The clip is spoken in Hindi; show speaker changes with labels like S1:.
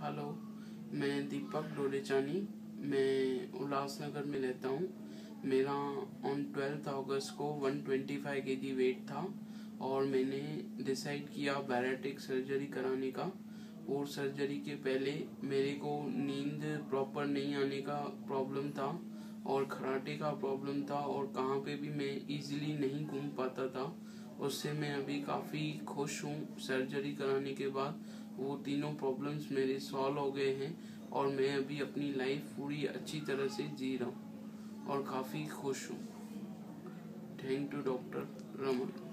S1: हेलो, मैं दीपक डोडेचानी। मैं उल्लासनगर में रहता हूँ। मेरा ऑन 12 अगस्त को 125 kg वेट था और मैंने डिसाइड किया बैरेटिक सर्जरी कराने का। और सर्जरी के पहले मेरे को नींद प्रॉपर नहीं आने का प्रॉब्लम था और खराटे का प्रॉब्लम था और कहाँ पे भी मैं इजीली नहीं घूम पाता था। उससे मैं अभी काफ़ी खुश हूँ। सर्जरी कराने के बाद वो तीनों प्रॉब्लम्स मेरे सॉल्व हो गए हैं और मैं अभी अपनी लाइफ पूरी अच्छी तरह से जी रहा हूँ और काफ़ी खुश हूँ। Thank you doctor Raman.